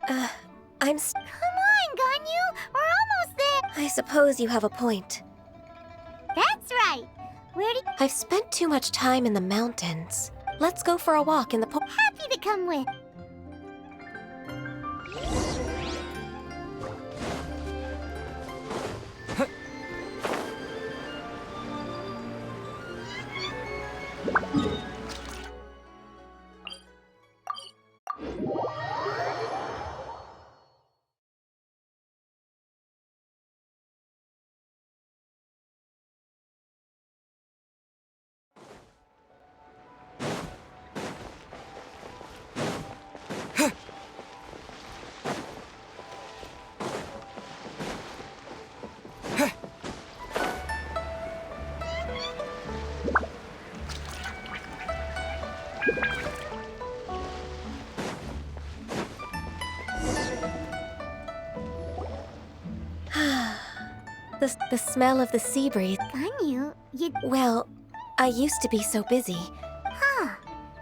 Come on, Ganyu! We're almost there! I suppose you have a point. That's right! Where did... I've spent too much time in the mountains. Let's go for a walk in the Happy to come with! The smell of the sea breeze. Ganyu, you... Well, I used to be so busy. Huh.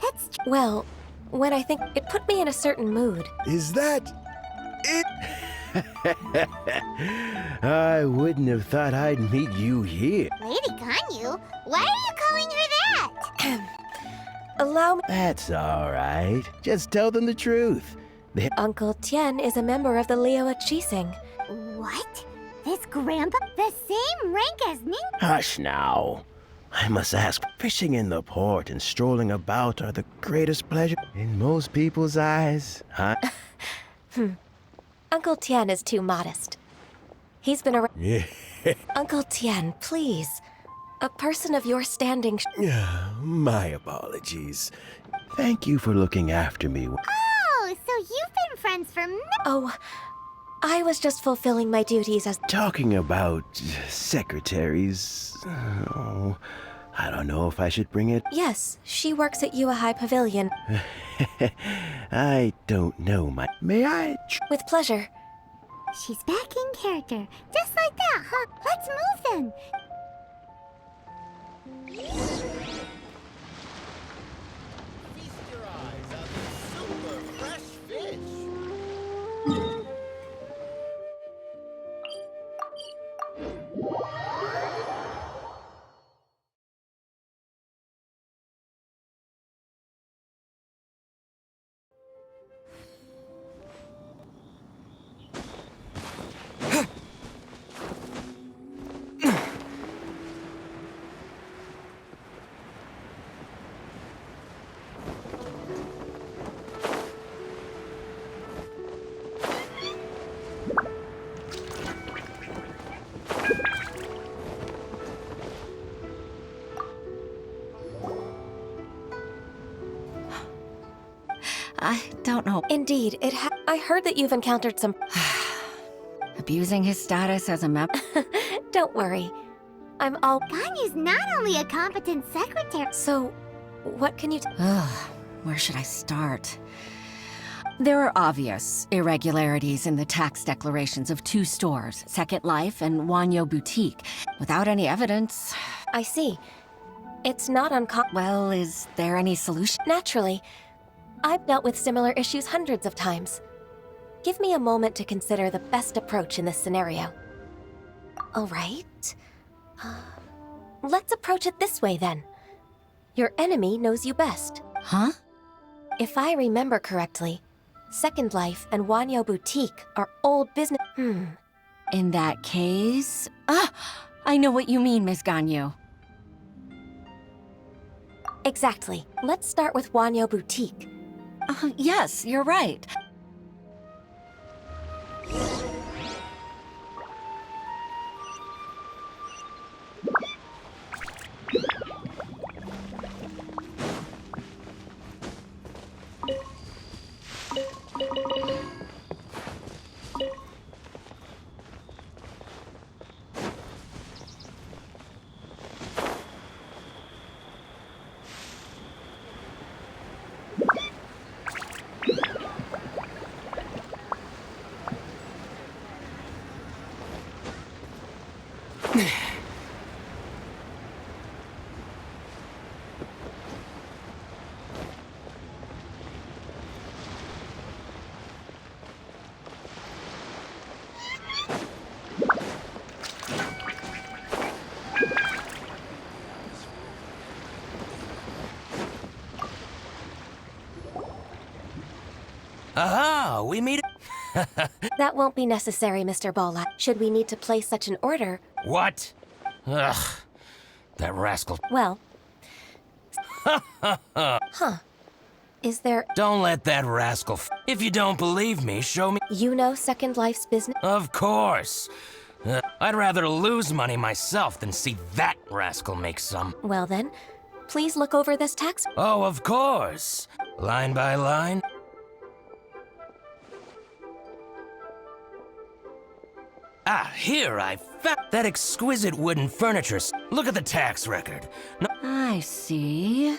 That's... Well, when I think it put me in a certain mood. Is that it? I wouldn't have thought I'd meet you here. Lady Ganyu? Why are you calling her that? Allow me. That's all right. Just tell them the truth. Uncle Tien is a member of the Liao Chising. What? This grandpa? The same rank as Ning? Hush now. I must ask, fishing in the port and strolling about are the greatest pleasure in most people's eyes, huh? Uncle Tien is too modest. He's been around. Yeah. Uncle Tien, please. A person of your standing. My apologies. Thank you for looking after me. Oh, so you've been friends for Oh, I was just fulfilling my duties as. Talking about secretaries. Oh, I don't know if I should bring it. Yes, she works at Yua High Pavilion. I don't know my. May I? With pleasure. She's back in character. Just like that, huh? Let's move then. Feast your eyes on this super fresh fish. I don't know. Indeed, I heard that you've encountered some. Abusing his status as a member. Don't worry. I'm all. Ganyu's not only a competent secretary. So, what can you. Where should I start? There are obvious irregularities in the tax declarations of two stores, Second Life and Wanyo Boutique, without any evidence. I see. It's not uncommon. Well, is there any solution? Naturally. I've dealt with similar issues hundreds of times. Give me a moment to consider the best approach in this scenario. All right. Let's approach it this way then. Your enemy knows you best. Huh? If I remember correctly, Second Life and Wanyo Boutique are old business. In that case... I know what you mean, Miss Ganyu. Exactly. Let's start with Wanyo Boutique. Yes, you're right. Aha, we meet. That won't be necessary, Mr. Bola. Should we need to place such an order, What? Ugh, that rascal. well... Huh. Is there... Don't let that rascal. If you don't believe me, show me. You know Second Life's business? Of course. I'd rather lose money myself than see that rascal make some. Well then, please look over this tax... Oh, of course. Line by line. Ah, here I found that exquisite wooden furniture. Look at the tax record. No, I see.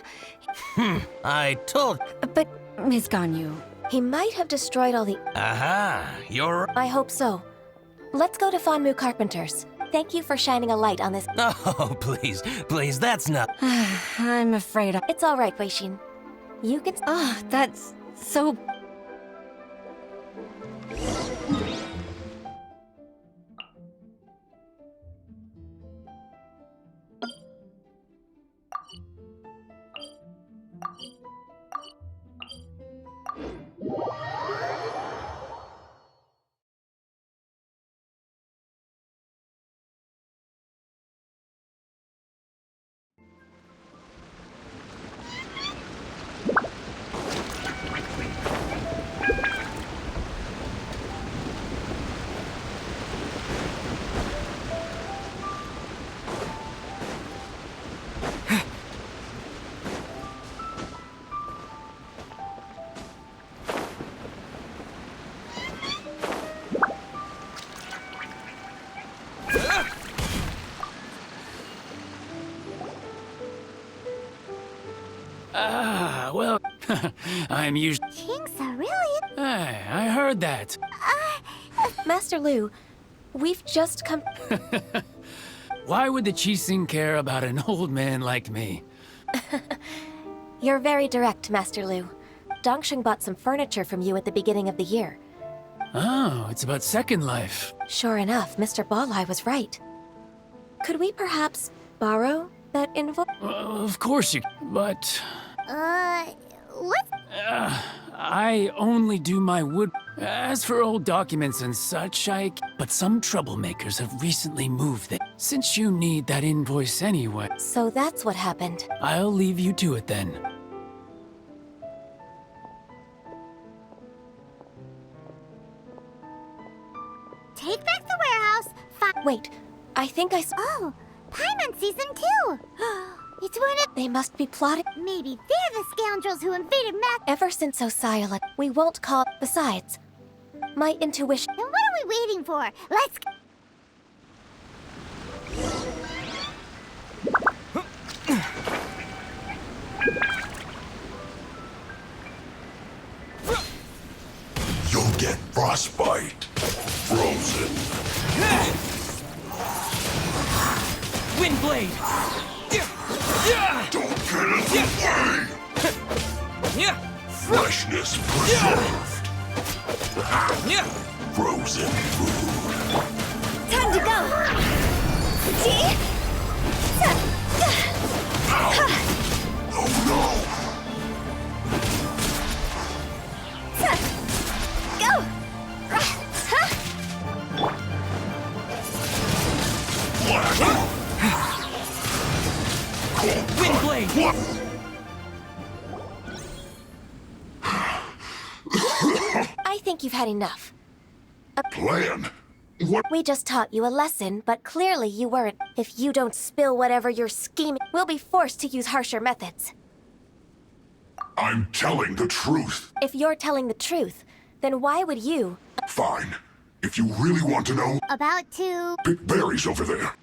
I told. But, Ms. Ganyu, He might have destroyed all the... Aha, you're. I hope so. Let's go to Fanmu Carpenters. Thank you for shining a light on this... Oh, please, that's not. I'm afraid I... It's all right, Weishin. You can... Oh, that's so... Well, I'm usually... King's are really... I heard that. Master Lu, we've just come... Why would the Qixing care about an old man like me? You're very direct, Master Lu. Dongsheng bought some furniture from you at the beginning of the year. Oh, it's about Second Life. Sure enough, Mr. Balai was right. Could we perhaps borrow that invoice? Of course you... But... What? I only do my wood... As for old documents and such, But some troublemakers have recently moved them. Since you need that invoice anyway, So that's what happened. I'll leave you to it then. Take back the warehouse. Wait, I think I saw... Oh, Paimon Season 2. It's one of... They must be plotting... Maybe they're the scoundrels who invaded Mac... Ever since Osiala, we won't call... Besides, my intuition... Then what are we waiting for? Let's... You'll get frostbite. Frozen. Windblade. Don't get in the way! Freshness preserved. Frozen food. Time to go! See? Oh no! Go! Windblade. I think you've had enough. Plan? What? We just taught you a lesson, but clearly you weren't. If you don't spill whatever you're scheming, we'll be forced to use harsher methods. I'm telling the truth. If you're telling the truth, then why would you... Fine. If you really want to know, About to... pick berries over there.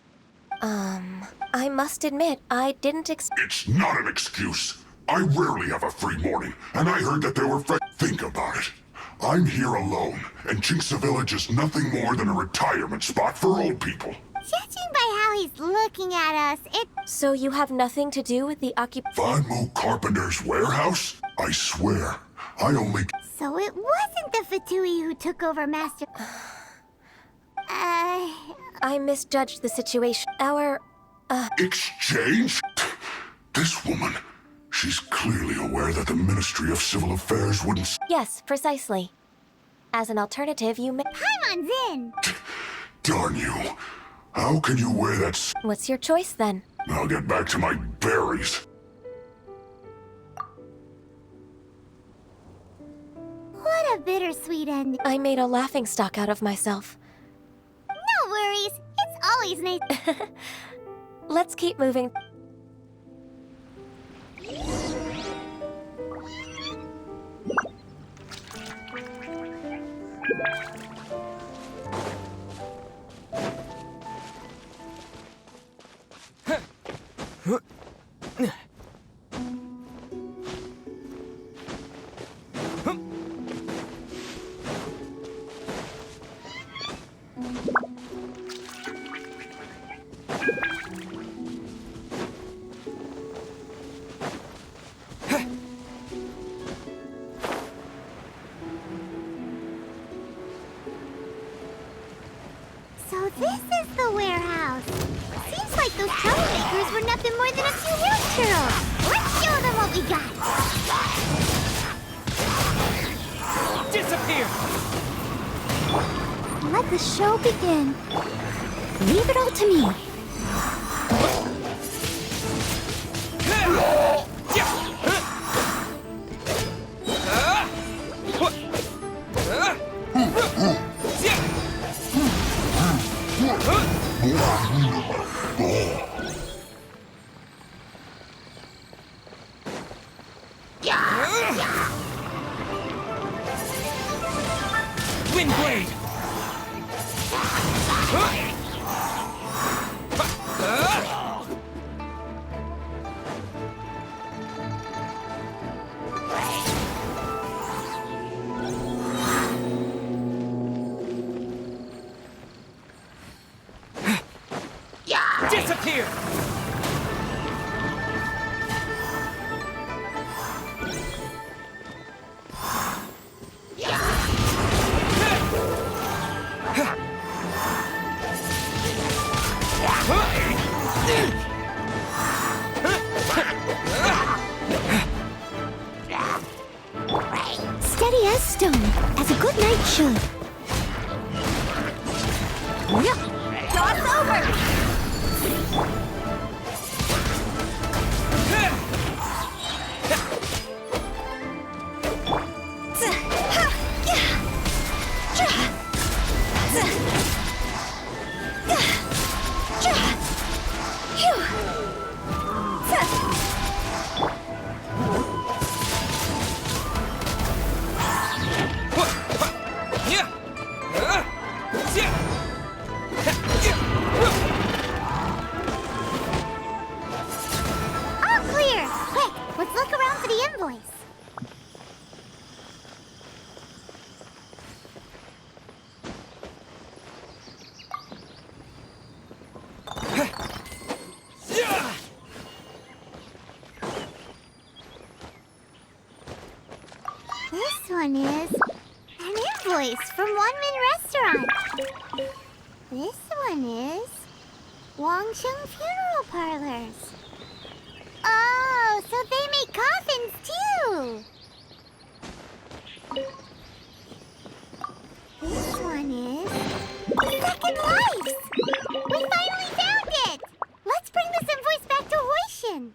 I must admit, I didn't It's not an excuse. I rarely have a free morning, and I heard that there were Think about it. I'm here alone, and Jinxa Village is nothing more than a retirement spot for old people. Judging by how he's looking at us, it... So you have nothing to do with the Fanmu Carpenter's warehouse? I swear, I only... So it wasn't the Fatui who took over Master... I misjudged the situation. Our... Exchange? This woman, She's clearly aware that the Ministry of Civil Affairs wouldn't... Yes, precisely. As an alternative, you may... Paimon's in! Darn you. How can you wear that What's your choice, then? I'll get back to my berries. What a bittersweet ending. I made a laughingstock out of myself. No worries. It's always nice. Let's keep moving. So this is the warehouse. Seems like those troublemakers were nothing more than a few real churros. Let's show them what we got. Disappear! Let the show begin. Leave it all to me. Windblade! Disappear! Steady as stone, as a good knight should. Cross over! All clear! Quick, let's look around for the invoice. This one is an invoice from One Min Restaurant. This one is Wang Chung Funeral Parlors. Oh, so they make coffins too. This one is Second Life. We finally found it. Let's bring this invoice back to Hoishin.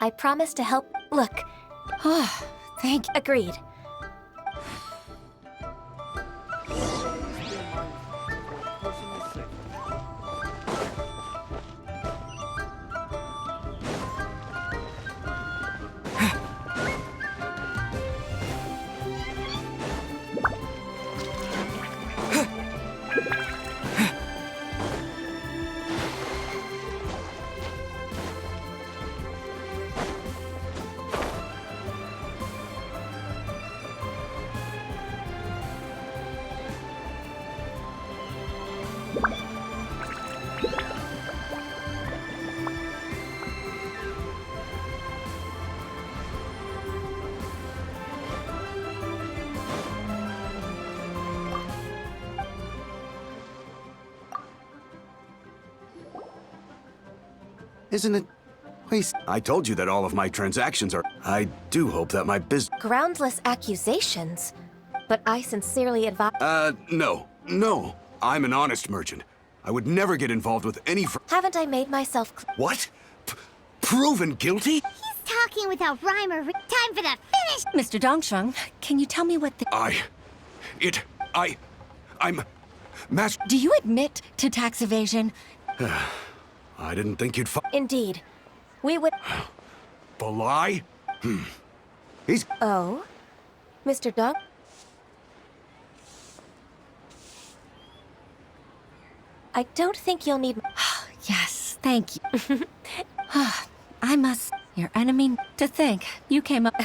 I promise to help. Look. Oh, thank you. Agreed. Isn't it? Waste. I told you that all of my transactions are. I do hope that my business. Groundless accusations. But I sincerely advise. No. No. I'm an honest merchant. I would never get involved with any Haven't I made myself What? Proven guilty? He's talking without rhyme or time for the finish. Mr. Dongsheng, can you tell me what the... I'm... Master... Do you admit to tax evasion? I didn't think you'd Indeed. We would... The lie? He's... Oh? Mr. Dong? I don't think you'll need... Yes, thank you. I must... Your enemy... To think, you came up...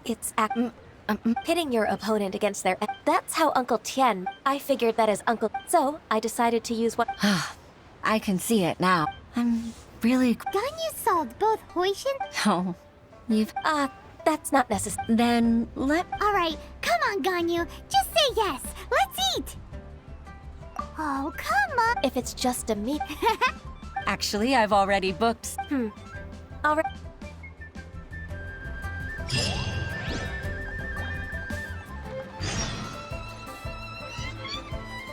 It's pitting your opponent against their... That's how Uncle Tien... I figured that as Uncle... So, I decided to use what... I can see it now. I'm really... Ganyu solved both Hoishin. Oh, you've... That's not necessary. Then let... All right, come on, Ganyu. Just say yes. Let's eat. Oh, come on. If it's just a meat... Actually, I've already booked... All right.